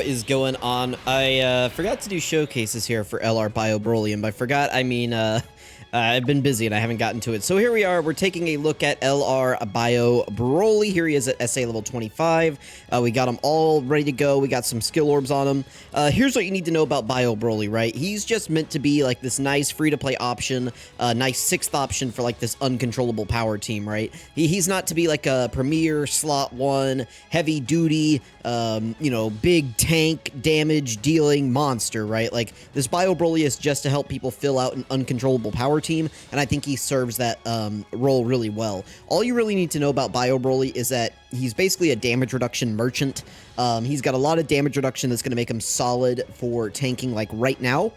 what is going on? I forgot to do showcases here for LR Bio BROLY, and by forgot, I mean, I've been busy and I haven't gotten to it. So here we are, we're taking a look at LR Bio BROLY. Here he is at SA level 25. We got him all ready to go. We got some skill orbs on him. Here's what you need to know about Bio BROLY, right? He's just meant to be like this nice free-to-play option, nice sixth option for like this uncontrollable power team, right? He's not to be like a premier slot one, heavy duty, you know, big tank damage dealing monster, right? Like this Bio BROLY is just to help people fill out an uncontrollable power team, and I think he serves that role really well. All you really need to know about Bio BROLY is that he's basically a damage reduction merchant. He's got a lot of damage reduction that's going to make him solid for tanking like right now.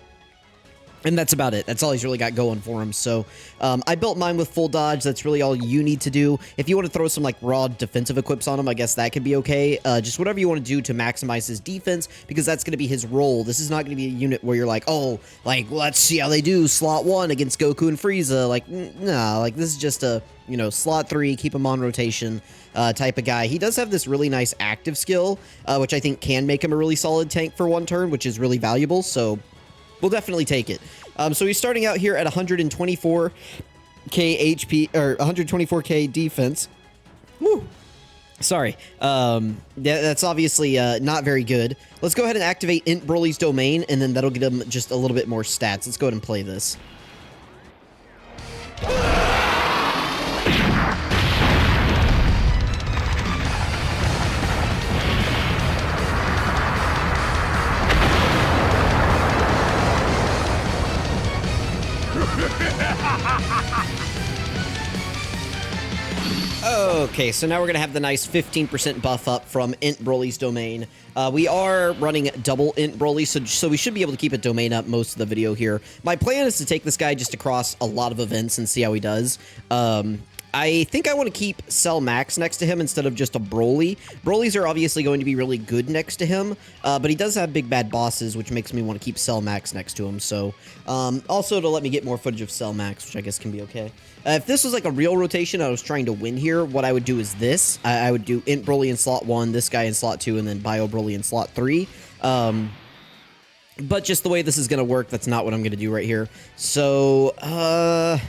And that's about it. That's all he's really got going for him. So I built mine with full dodge. That's really all you need to do. If you want to throw some like raw defensive equips on him, I guess that could be okay. Just whatever you want to do to maximize his defense, because that's going to be his role. This is not going to be a unit where you're like, oh, like, let's see how they do slot 1 against Goku and Frieza. Like, nah, like this is just a, you know, slot 3, keep him on rotation type of guy. He does have this really nice active skill, which I think can make him a really solid tank for one turn, which is really valuable. So we'll definitely take it. So he's starting out here at 124k HP, or 124k defense. Woo! Sorry. That's obviously not very good. Let's go ahead and activate Int BROLY's domain, and then that'll get him just a little bit more stats. Let's go ahead and play this. Okay, so now we're going to have the nice 15% buff up from Int BROLY's domain. We are running double Int BROLY, so we should be able to keep a domain up most of the video here. My plan is to take this guy just across a lot of events and see how he does. I think I want to keep Cell Max next to him instead of just a BROLY. BROLYs are obviously going to be really good next to him, but he does have big bad bosses, which makes me want to keep Cell Max next to him. So, also to let me get more footage of Cell Max, which I guess can be okay. If this was like a real rotation, I was trying to win here, what I would do is this. I would do Int BROLY in slot 1, this guy in slot 2, and then Bio BROLY in slot 3. But just the way this is going to work, that's not what I'm going to do right here. So, I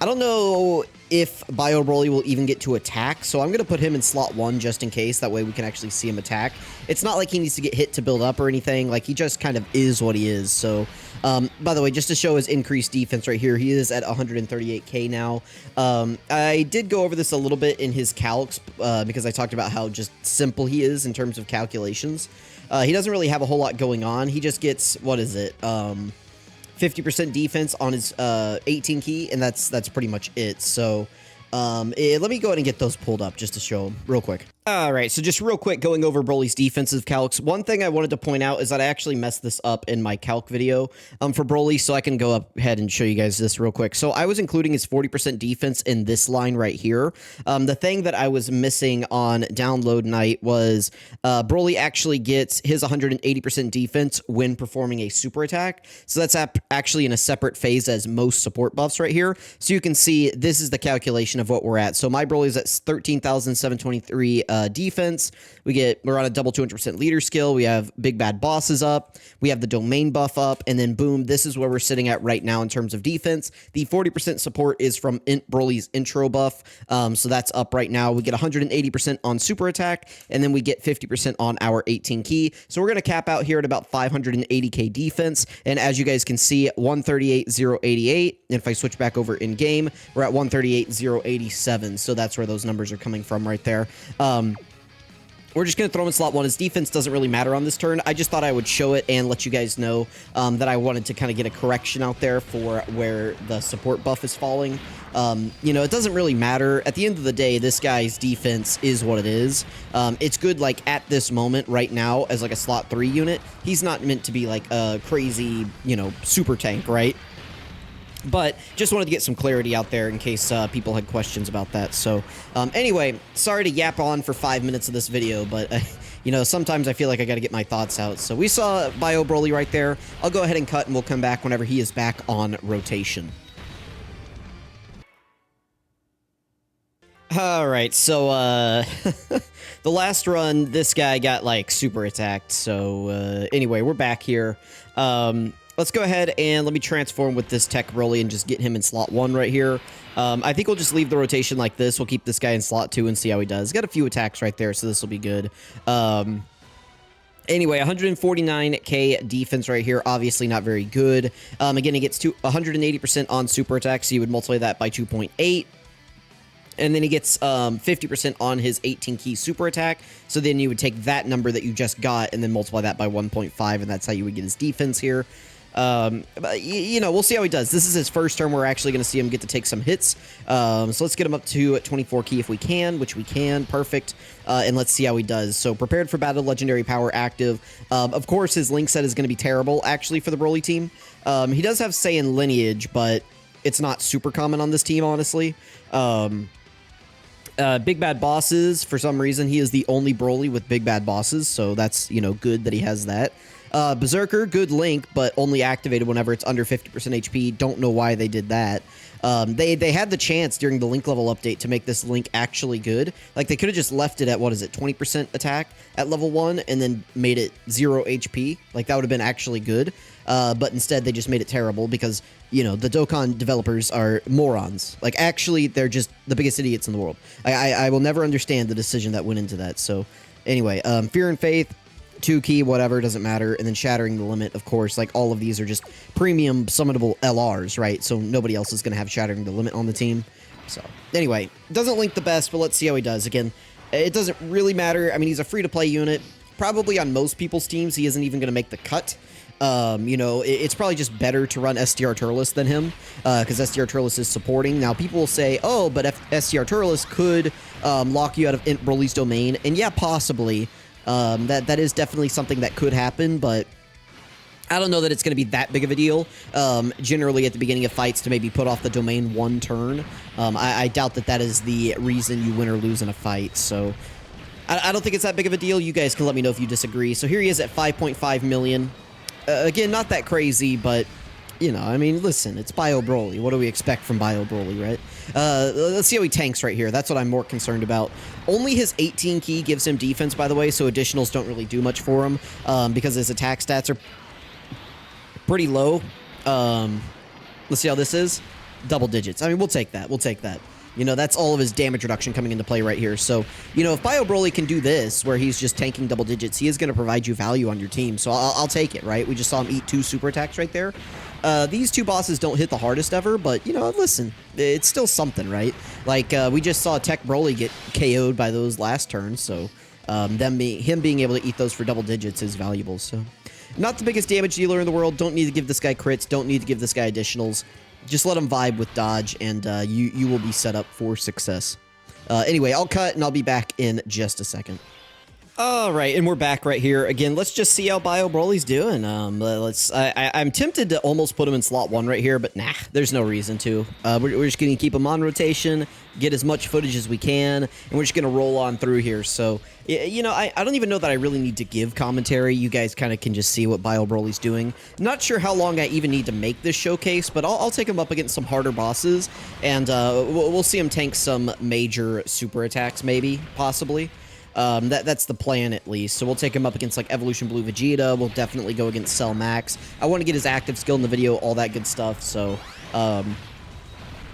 don't know if Bio BROLY will even get to attack, so I'm going to put him in slot 1 just in case. That way we can actually see him attack. It's not like he needs to get hit to build up or anything. Like, he just kind of is what he is. So, by the way, just to show his increased defense right here, he is at 138k now. I did go over this a little bit in his calcs because I talked about how just simple he is in terms of calculations. He doesn't really have a whole lot going on. He just gets, what is it? 50% defense on his 18 key, and that's pretty much it. So let me go ahead and get those pulled up just to show them real quick. All right, so just real quick, going over BROLY's defensive calcs. One thing I wanted to point out is that I actually messed this up in my calc video for BROLY, so I can go up ahead and show you guys this real quick. So I was including his 40% defense in this line right here. The thing that I was missing on download night was BROLY actually gets his 180% defense when performing a super attack. So that's actually in a separate phase as most support buffs right here. So you can see this is the calculation of what we're at. So my BROLY is at 13,723 defense. We're on a double 200% leader skill. We have big bad bosses up. We have the domain buff up, and then boom, this is where we're sitting at right now in terms of defense. The 40% support is from Int BROLY's intro buff, so that's up right now. We get 180% on super attack, and then we get 50% on our 18 key. So we're going to cap out here at about 580k defense, and as you guys can see, 138,088. And if I switch back over in game, we're at 138,087. So that's where those numbers are coming from right there. We're just going to throw him in slot 1. His defense doesn't really matter on this turn. I just thought I would show it and let you guys know that I wanted to kind of get a correction out there for where the support buff is falling. You know, it doesn't really matter. At the end of the day, this guy's defense is what it is. It's good, like, at this moment right now as, like, a slot 3 unit. He's not meant to be, like, a crazy, you know, super tank, right? But just wanted to get some clarity out there in case people had questions about that. So anyway, sorry to yap on for 5 minutes of this video, but you know, sometimes I feel like I got to get my thoughts out. So we saw Bio BROLY right there. I'll go ahead and cut, and we'll come back whenever he is back on rotation. All right, so the last run, this guy got like super attacked. So anyway, we're back here. Let's go ahead and let me transform with this tech BROLY and just get him in slot 1 right here. I think we'll just leave the rotation like this. We'll keep this guy in slot 2 and see how he does. Got a few attacks right there, so this will be good. Anyway, 149k defense right here. Obviously not very good. Again, he gets 180% on super attack, so you would multiply that by 2.8. And then he gets 50% on his 18-key super attack. So then you would take that number that you just got and then multiply that by 1.5, and that's how you would get his defense here. But, you know, we'll see how he does. This is his first turn. We're actually going to see him get to take some hits. So let's get him up to 24-key if we can, which we can. Perfect. And let's see how he does. So prepared for battle, legendary power, active. Of course, his link set is going to be terrible, actually, for the BROLY team. He does have Saiyan lineage, but it's not super common on this team, honestly. Big bad bosses, for some reason he is the only BROLY with big bad bosses, so that's, you know, good that he has that. Berserker, good link, but only activated whenever it's under 50% HP. Don't know why they did that. They had the chance during the link level update to make this link actually good. Like, they could have just left it at, what is it, 20% attack at level 1 and then made it 0 HP. Like, that would have been actually good. But instead, they just made it terrible because, you know, the Dokkan developers are morons. Like, actually, they're just the biggest idiots in the world. I will never understand the decision that went into that. So, anyway, Fear and Faith, 2-key, whatever, doesn't matter. And then Shattering the Limit, of course. Like, all of these are just premium summonable LRs, right? So, nobody else is going to have Shattering the Limit on the team. So, anyway, doesn't link the best, but let's see how he does. Again, it doesn't really matter. I mean, he's a free-to-play unit. Probably on most people's teams, he isn't even going to make the cut. You know, it's probably just better to run STR Turles than him, because STR Turles is supporting. Now, people will say, oh, but STR Turles could lock you out of Int BROLY's domain, and yeah, possibly. That is definitely something that could happen, but I don't know that it's going to be that big of a deal. Generally, at the beginning of fights, to maybe put off the domain 1 turn. I doubt that that is the reason you win or lose in a fight, so I don't think it's that big of a deal. You guys can let me know if you disagree. So here he is at 5.5 million. Again, not that crazy, but, you know, I mean, listen, it's BioBROLY. What do we expect from BioBROLY, right? Let's see how he tanks right here. That's what I'm more concerned about. Only his 18-key gives him defense, by the way, so additionals don't really do much for him, because his attack stats are pretty low. Let's see how this is. Double digits. I mean, we'll take that. We'll take that. You know, that's all of his damage reduction coming into play right here. So, you know, if BioBROLY can do this, where he's just tanking double digits, he is going to provide you value on your team. So I'll take it, right? We just saw him eat 2 super attacks right there. These 2 bosses don't hit the hardest ever, but, you know, listen, it's still something, right? Like, we just saw Tech BROLY get KO'd by those last turns, so him being able to eat those for double digits is valuable. So, not the biggest damage dealer in the world. Don't need to give this guy crits. Don't need to give this guy additionals. Just let him vibe with dodge, and you will be set up for success. Anyway, I'll cut, and I'll be back in just a second. All right, and we're back right here. Again, let's just see how BioBROLY's doing. I'm tempted to almost put him in slot 1 right here, but nah, there's no reason to. We're just going to keep him on rotation, get as much footage as we can, and we're just going to roll on through here. So, you know, I don't even know that I really need to give commentary. You guys kind of can just see what BioBROLY's doing. Not sure how long I even need to make this showcase, but I'll take him up against some harder bosses, and we'll see him tank some major super attacks, maybe, possibly. That's the plan, at least. So we'll take him up against, like, Evolution Blue Vegeta. We'll definitely go against Cell Max. I want to get his active skill in the video, all that good stuff. So,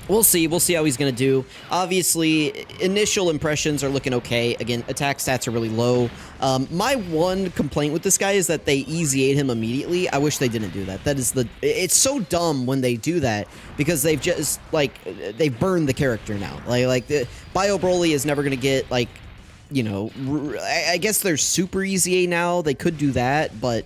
we'll see. We'll see how he's going to do. Obviously, initial impressions are looking okay. Again, attack stats are really low. My one complaint with this guy is that they EZA'd him immediately. I wish they didn't do that. It's so dumb when they do that, because they've just, like, they've burned the character now. Like BioBROLY is never going to get, like, you know, I guess there's Super EZA now. They could do that, but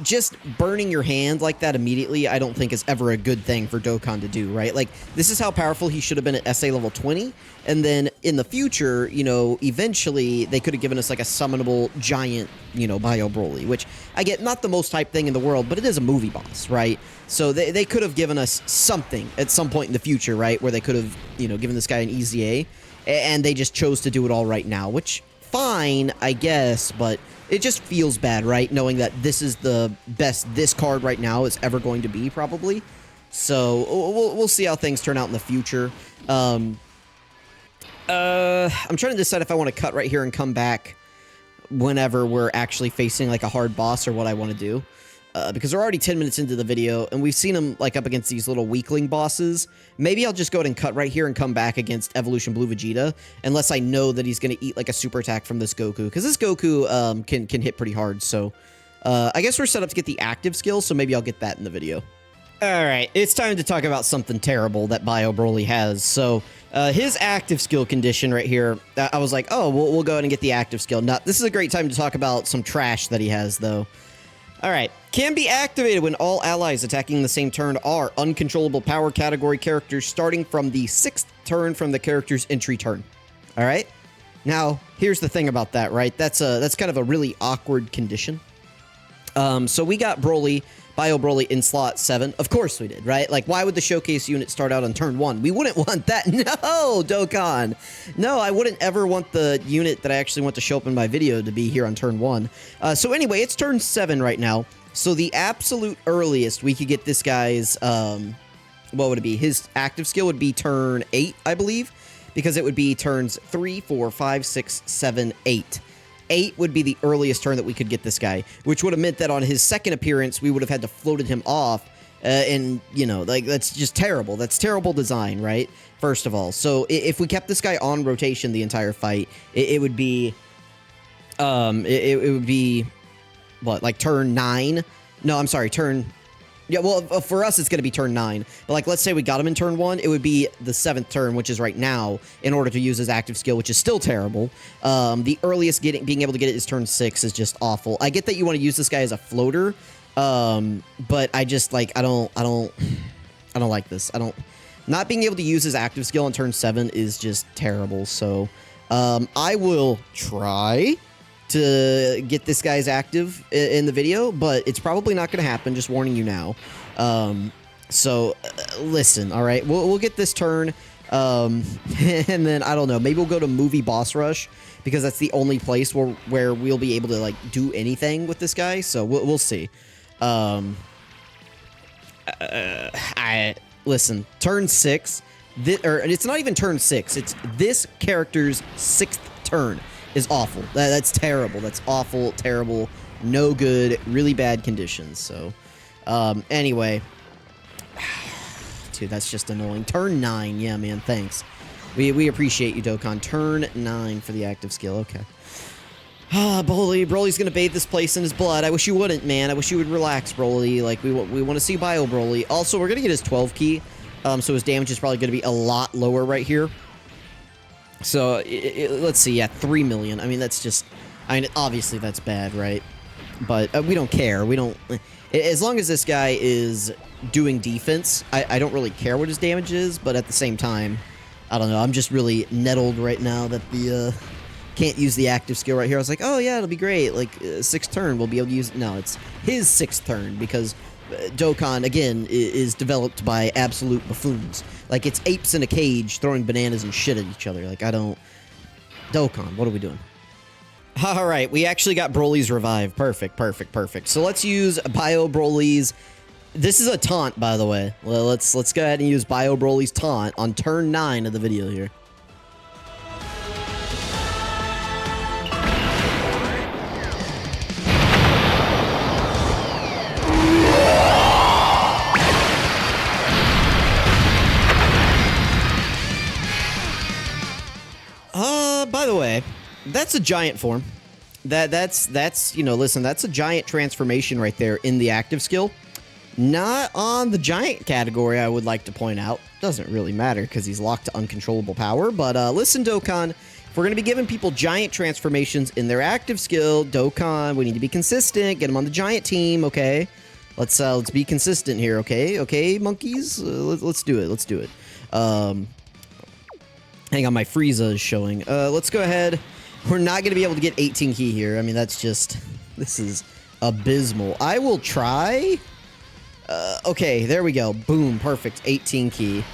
just burning your hand like that immediately, I don't think is ever a good thing for Dokkan to do, right? Like, this is how powerful he should have been at SA level 20, and then in the future, you know, eventually they could have given us, like, a summonable giant, you know, BioBROLY, which, I get, not the most hype thing in the world, but it is a movie boss, right? So they could have given us something at some point in the future, right, where they could have, you know, given this guy an EZA, and they just chose to do it all right now, which, fine, I guess, but it just feels bad, right? Knowing that this is the best this card right now is ever going to be, probably. So, we'll see how things turn out in the future. I'm trying to decide if I want to cut right here and come back whenever we're actually facing like a hard boss or what I want to do. Because we're already 10 minutes into the video and we've seen him like up against these little weakling bosses. Maybe I'll just go ahead and cut right here and come back against Evolution Blue Vegeta, unless I know that he's going to eat like a super attack from this Goku, because this Goku can hit pretty hard. So I guess we're set up to get the active skill, so maybe I'll get that in the video. Alright, it's time to talk about something terrible that BioBroly has. So his active skill condition right here, I was like, oh, we'll go ahead and get the active skill. Now, this is a great time to talk about some trash that he has, though. Alright, can be activated when all allies attacking the same turn are uncontrollable power category characters starting from the 6th turn from the character's entry turn. Alright? Now, here's the thing about that, right? That's kind of a really awkward condition. So we got Broly, BioBroly in slot 7. Of course we did, right? Like, why would the showcase unit start out on turn 1? We wouldn't want that. No, Dokkan. No, I wouldn't ever want the unit that I actually want to show up in my video to be here on turn 1. So anyway, it's turn 7 right now. So the absolute earliest we could get this guy's, what would it be? His active skill would be turn 8, I believe, because it would be turns 3, 4, 5, 6, 7, 8. 8 would be the earliest turn that we could get this guy, which would have meant that on his second appearance, we would have had to floated him off, and, you know, like, that's just terrible. That's terrible design, right? First of all. So, if we kept this guy on rotation the entire fight, it would be, it would be, what, like, turn 9? No, I'm sorry, turn... Yeah, well, for us, it's going to be turn 9. But, like, let's say we got him in turn 1. It would be the 7th turn, which is right now, in order to use his active skill, which is still terrible. The earliest being able to get it is turn 6 is just awful. I get that you want to use this guy as a floater, but I just, like, I don't like this. Not being able to use his active skill on turn 7 is just terrible. So, I will try to get this guy's active in the video, but it's probably not going to happen, just warning you now. Listen, all right, we'll get this turn, and then, I don't know, maybe we'll go to Movie Boss Rush, because that's the only place where we'll be able to, like, do anything with this guy, so we'll see. Listen, turn 6, it's not even turn 6, it's this character's 6th turn. Is awful. That's terrible. That's awful, terrible, no good, really bad conditions. So, anyway. Dude, that's just annoying. Turn 9. Yeah, man, thanks. We appreciate you, Dokkan. Turn 9 for the active skill. Okay. Broly's gonna bathe this place in his blood. I wish you wouldn't, man. I wish you would relax, Broly. Like, we want to see BioBroly. Also, we're gonna get his 12 key. So his damage is probably gonna be a lot lower right here. So, let's see, yeah, 3 million. I mean, that's just... I mean, obviously that's bad, right? But we don't care. We don't... As long as this guy is doing defense, I don't really care what his damage is, but at the same time, I don't know. I'm just really nettled right now that the... can't use the active skill right here. I was like, oh, yeah, it'll be great. Like, 6th turn, we'll be able to use... No, it's his 6th turn, because... Dokkan, again, is developed by absolute buffoons. Like, it's apes in a cage throwing bananas and shit at each other. Like, I don't... Dokkan, what are we doing? Alright, we actually got Broly's revive. Perfect, perfect, perfect. So let's use BioBroly's... This is a taunt, by the way. Well, let's go ahead and use BioBroly's taunt on turn 9 of the video here. By the way, that's a giant form. That's, you know, listen, that's a giant transformation right there in the active skill. Not on the giant category, I would like to point out. Doesn't really matter because he's locked to uncontrollable power. But listen, Dokkan, if we're going to be giving people giant transformations in their active skill, Dokkan, we need to be consistent. Get them on the giant team, okay? Let's be consistent here, okay? Okay, monkeys? Let's do it. Let's do it. Hang on, my Frieza is showing. Let's go ahead. We're not going to be able to get 18 key here. I mean, that's just... This is abysmal. I will try. Okay, there we go. Boom, perfect. 18 key.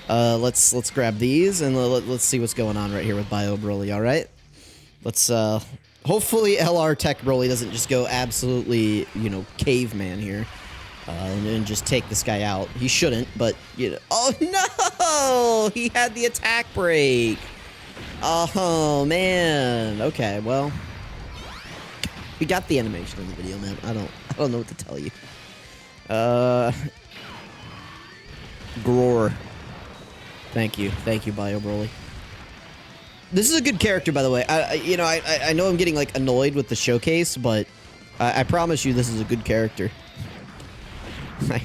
Let's grab these, and let's see what's going on right here with BioBroly, all right? Let's, hopefully LR Tech Broly doesn't just go absolutely, you know, caveman here. And just take this guy out. He shouldn't, but, you know... Oh, no! He had the attack break! Oh, man. Okay, well. We got the animation in the video, man. I don't know what to tell you. Groar. Thank you, BROLY. This is a good character, by the way. I know I'm getting like annoyed with the showcase, but I promise you, this is a good character. I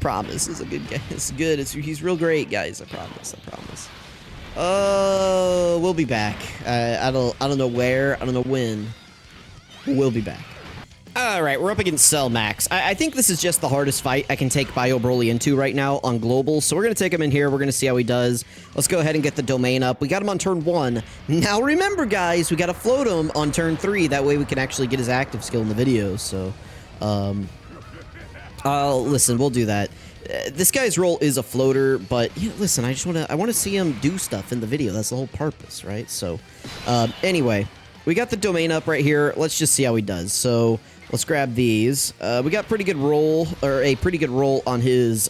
promise, this is a good guy. It's good. He's real great, guys. I promise. We'll be back. I don't know where. I don't know when. We'll be back. Alright, we're up against Cell Max. I think this is just the hardest fight I can take BROLY into right now on Global. So we're going to take him in here. We're going to see how he does. Let's go ahead and get the domain up. We got him on turn 1. Now remember, guys, we got to float him on turn 3. That way we can actually get his active skill in the video. So, listen, we'll do that. This guy's role is a floater, but yeah, listen, I want to see him do stuff in the video. That's the whole purpose, right? So, anyway, we got the domain up right here. Let's just see how he does. So, let's grab these. We got pretty good roll, or a pretty good roll on his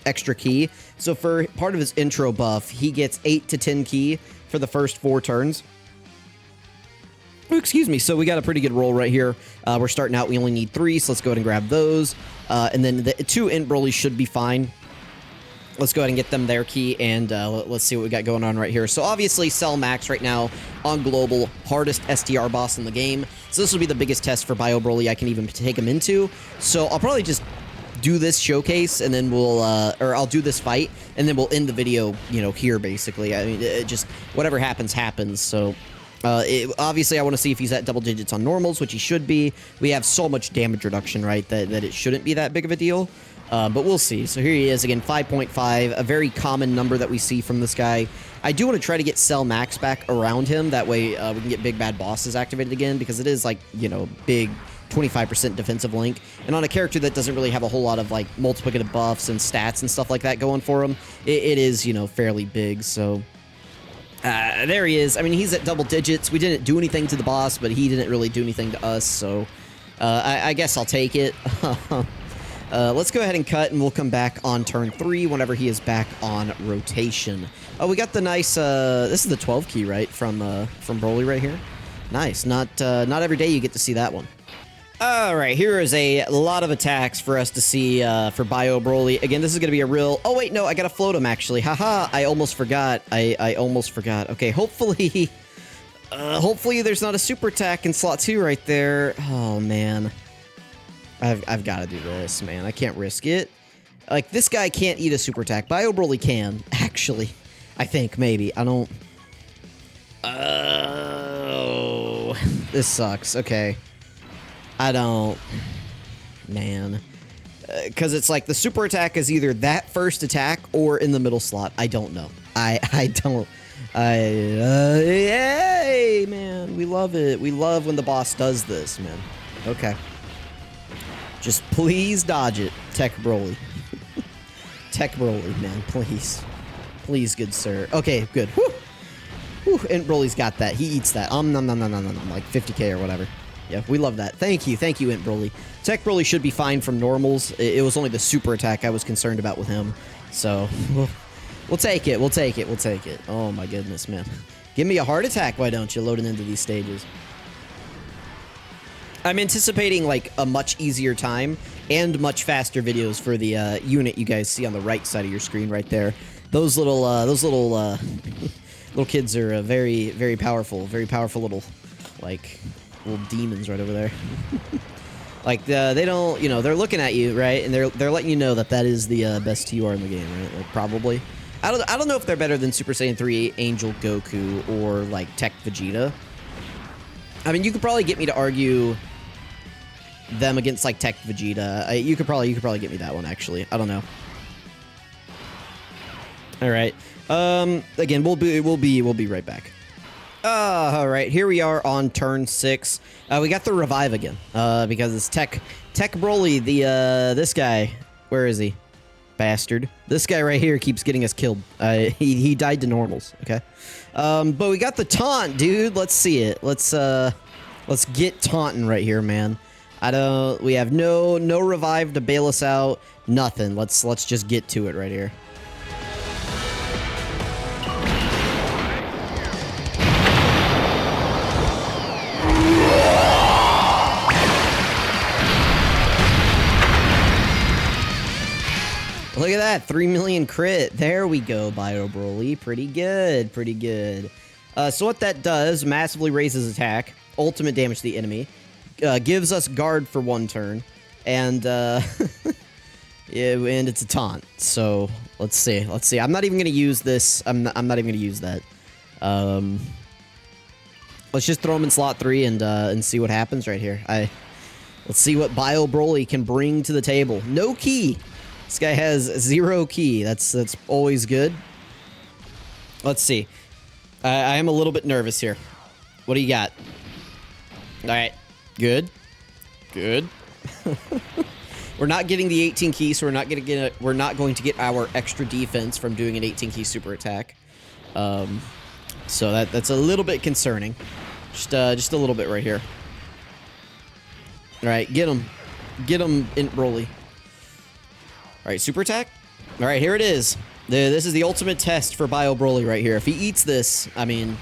extra key. So for part of his intro buff, he gets 8 to 10 key for the first 4 turns. Oh, excuse me. So we got a pretty good roll right here. We're starting out. We only need 3, so let's go ahead and grab those. And then the 2 int Broly should be fine. Let's go ahead and get them their key, and let's see what we got going on right here. So obviously, Cell Max right now on Global, hardest STR boss in the game. So this will be the biggest test for BROLY I can even take him into. So I'll probably just do this showcase, and then we'll, or I'll do this fight, and then we'll end the video, you know, here basically. I mean, just whatever happens, happens. So obviously, I want to see if he's at double digits on normals, which he should be. We have so much damage reduction, right, that it shouldn't be that big of a deal. But we'll see. So here he is again, 5.5, a very common number that we see from this guy. I do want to try to get Cell Max back around him. That way we can get Big Bad Bosses activated again, because it is like, you know, big 25% defensive link. And on a character that doesn't really have a whole lot of like multiplicative buffs and stats and stuff like that going for him, it is, you know, fairly big. So there he is. I mean, he's at double digits. We didn't do anything to the boss, but he didn't really do anything to us. So I guess I'll take it. Let's go ahead and cut, and we'll come back on turn 3 whenever he is back on rotation. Oh, we got the nice, this is the 12 key, right, from BROLY right here. Nice. Not every day you get to see that one. All right, here is a lot of attacks for us to see for BROLY. Again, this is going to be a real... Oh, wait, no, I got to float him, actually. Haha, I almost forgot. I almost forgot. Okay, hopefully... hopefully there's not a super attack in slot 2 right there. Oh, man. I've got to do this, man. I can't risk it. Like, this guy can't eat a super attack. BROLY can, actually. I think, maybe. I don't... Oh... This sucks. Okay. I don't... Man. Because it's like the super attack is either that first attack or in the middle slot. I don't know. I don't... Hey, man. We love it. We love when the boss does this, man. Okay. Just please dodge it, Tech BROLY. Tech BROLY, man, please. Please, good sir. Okay, good. Whew. Whew. And BROLY's got that. He eats that. Nom, nom, nom, nom, nom, like 50k or whatever. Yeah, we love that. Thank you, Int BROLY. Tech BROLY should be fine from normals. It was only the super attack I was concerned about with him. So, we'll take it. We'll take it. We'll take it. Oh my goodness, man. Give me a heart attack, why don't you, loading into these stages. I'm anticipating like a much easier time and much faster videos for the unit you guys see on the right side of your screen right there. Those little little kids are very, very powerful little like little demons right over there. Like they don't, you know, they're looking at you, right, and they're letting you know that that is the best TUR in the game, right? Like probably. I don't know if they're better than Super Saiyan 3 Angel Goku or like Tech Vegeta. I mean, you could probably get me to argue them against like Tech Vegeta. You could probably get me that one actually. I don't know. All right. Again, we'll be right back. All right. Here we are on turn 6. We got the revive again. Because it's Tech BROLY. This guy. Where is he? Bastard. This guy right here keeps getting us killed. He died to normals. Okay. But we got the taunt, dude. Let's see it. Let's get taunting right here, man. We have no revive to bail us out. Nothing. Let's just get to it right here. Look at that, 3 million crit. There we go, BioBroly. Pretty good, pretty good. So what that does, massively raises attack, ultimate damage to the enemy, gives us guard for 1 turn, and yeah, and it's a taunt. So let's see. I'm not even gonna use this. I'm not even gonna use that. Let's just throw him in slot 3 and see what happens right here. Let's see what BioBroly can bring to the table. No key. This guy has 0 key. That's always good. Let's see. I am a little bit nervous here. What do you got? All right. Good. Good. We're not getting the 18 key, so we're not going to get our extra defense from doing an 18 key super attack. So that's a little bit concerning. Just a little bit right here. All right, get him. Get him, BROLY. All right, super attack. All right, here it is. This is the ultimate test for BioBroly right here. If he eats this, I mean,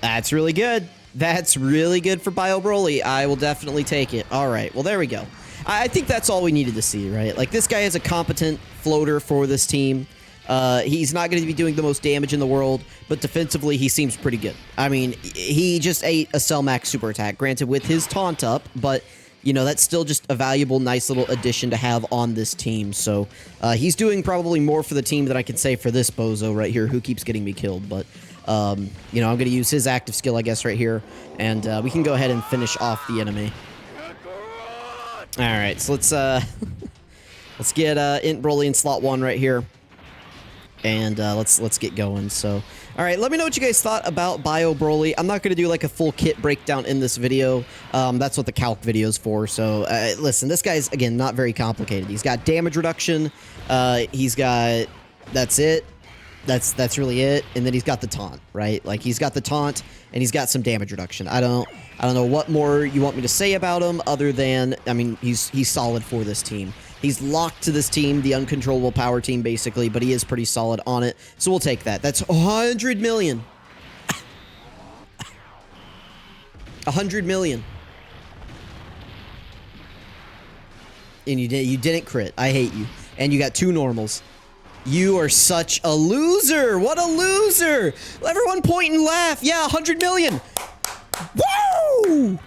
that's really good. That's really good for BioBroly. I will definitely take it. All right, well, there we go. I think that's all we needed to see, right? Like, this guy is a competent floater for this team. He's not going to be doing the most damage in the world, but defensively, he seems pretty good. I mean, he just ate a Cell Max super attack, granted with his taunt up, but, you know, that's still just a valuable, nice little addition to have on this team. So, he's doing probably more for the team than I can say for this bozo right here, who keeps getting me killed. But, you know, I'm going to use his active skill, I guess, right here, and we can go ahead and finish off the enemy. All right, so let's get BROLY in slot 1 right here. And let's get going. So, all right, let me know what you guys thought about BioBroly. I'm not going to do like a full kit breakdown in this video. That's what the calc video is for. So, listen, this guy's, again, not very complicated. He's got damage reduction. He's got, that's it. That's really it. And then he's got the taunt, right? Like, he's got the taunt and he's got some damage reduction. I don't know what more you want me to say about him other than, I mean, he's solid for this team. He's locked to this team, the uncontrollable power team, basically, but he is pretty solid on it. So we'll take that. That's 100 million. 100 million. And you didn't crit. I hate you. And you got 2 normals. You are such a loser. What a loser. Everyone point and laugh. Yeah, 100 million. Woo!